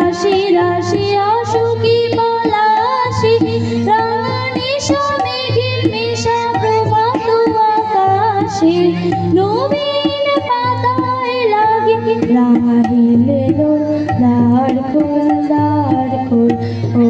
রাশি রাশি অসুখী পলাশি রানী মেঘের মেশা প্রভাত আকাশে নবীন পাতায় লাগে রাহিলে দ্বার খোল ও